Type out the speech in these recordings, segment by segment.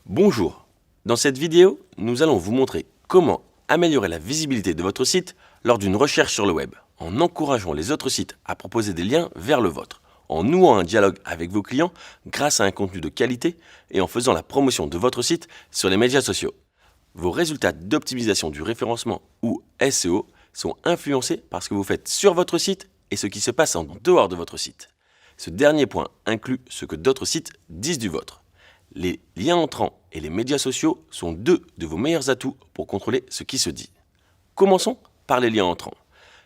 Bonjour, dans cette vidéo, nous allons vous montrer comment améliorer la visibilité de votre site lors d'une recherche sur le web, en encourageant les autres sites à proposer des liens vers le vôtre, en nouant un dialogue avec vos clients grâce à un contenu de qualité et en faisant la promotion de votre site sur les médias sociaux. Vos résultats d'optimisation du référencement ou SEO sont influencés par ce que vous faites sur votre site et ce qui se passe en dehors de votre site. Ce dernier point inclut ce que d'autres sites disent du vôtre. Les liens entrants et les médias sociaux sont deux de vos meilleurs atouts pour contrôler ce qui se dit. Commençons par les liens entrants.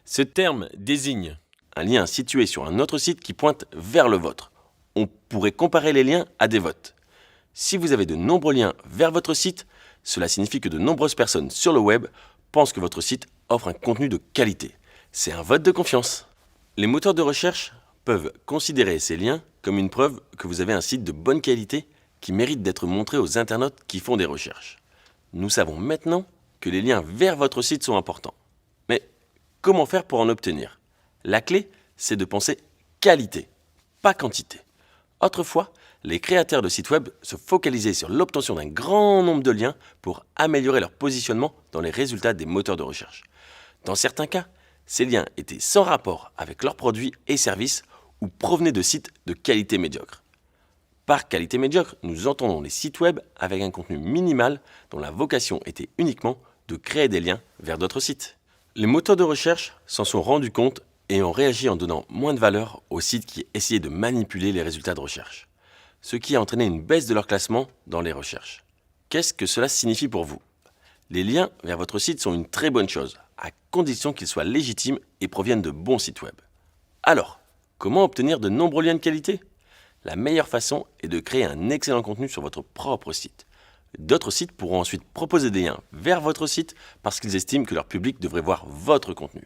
Ce terme désigne un lien situé sur un autre site qui pointe vers le vôtre. On pourrait comparer les liens à des votes. Si vous avez de nombreux liens vers votre site, cela signifie que de nombreuses personnes sur le web pensent que votre site offre un contenu de qualité. C'est un vote de confiance. Les moteurs de recherche peuvent considérer ces liens comme une preuve que vous avez un site de bonne qualité qui mérite d'être montré aux internautes qui font des recherches. Nous savons maintenant que les liens vers votre site sont importants. Mais comment faire pour en obtenir? La clé, c'est de penser qualité, pas quantité. Autrefois, les créateurs de sites web se focalisaient sur l'obtention d'un grand nombre de liens pour améliorer leur positionnement dans les résultats des moteurs de recherche. Dans certains cas, ces liens étaient sans rapport avec leurs produits et services ou provenaient de sites de qualité médiocre. Par qualité médiocre, nous entendons les sites web avec un contenu minimal dont la vocation était uniquement de créer des liens vers d'autres sites. Les moteurs de recherche s'en sont rendus compte et ont réagi en donnant moins de valeur aux sites qui essayaient de manipuler les résultats de recherche, ce qui a entraîné une baisse de leur classement dans les recherches. Qu'est-ce que cela signifie pour vous? Les liens vers votre site sont une très bonne chose, à condition qu'ils soient légitimes et proviennent de bons sites web. Alors, comment obtenir de nombreux liens de qualité? La meilleure façon est de créer un excellent contenu sur votre propre site. D'autres sites pourront ensuite proposer des liens vers votre site parce qu'ils estiment que leur public devrait voir votre contenu.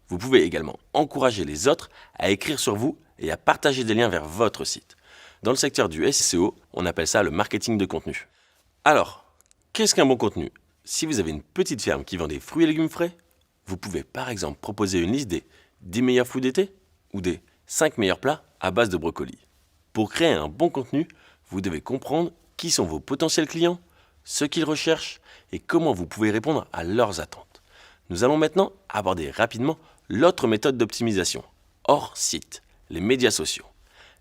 Vous pouvez également encourager les autres à écrire sur vous et à partager des liens vers votre site. Dans le secteur du SEO, on appelle ça le marketing de contenu. Alors, qu'est-ce qu'un bon contenu? Si vous avez une petite ferme qui vend des fruits et légumes frais, vous pouvez par exemple proposer une liste des 10 meilleurs fruits d'été ou des 5 meilleurs plats à base de brocoli. Pour créer un bon contenu, vous devez comprendre qui sont vos potentiels clients, ce qu'ils recherchent et comment vous pouvez répondre à leurs attentes. Nous allons maintenant aborder rapidement l'autre méthode d'optimisation, hors site, les médias sociaux.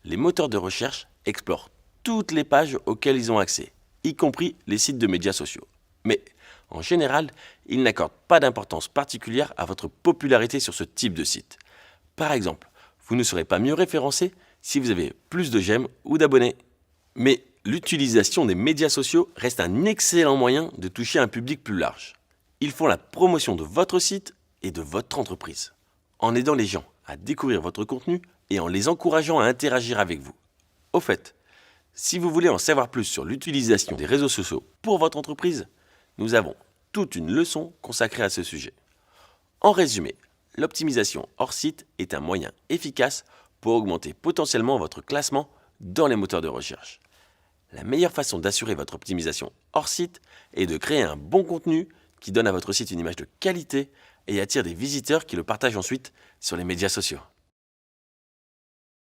Les moteurs de recherche explorent toutes les pages auxquelles ils ont accès, y compris les sites de médias sociaux. Mais en général, ils n'accordent pas d'importance particulière à votre popularité sur ce type de site. Par exemple, vous ne serez pas mieux référencé si vous avez plus de j'aime ou d'abonnés. Mais l'utilisation des médias sociaux reste un excellent moyen de toucher un public plus large. Ils font la promotion de votre site et de votre entreprise, en aidant les gens à découvrir votre contenu et en les encourageant à interagir avec vous. Au fait, si vous voulez en savoir plus sur l'utilisation des réseaux sociaux pour votre entreprise, nous avons toute une leçon consacrée à ce sujet. En résumé, l'optimisation hors site est un moyen efficace pour augmenter potentiellement votre classement dans les moteurs de recherche. La meilleure façon d'assurer votre optimisation hors site est de créer un bon contenu qui donne à votre site une image de qualité et attire des visiteurs qui le partagent ensuite sur les médias sociaux.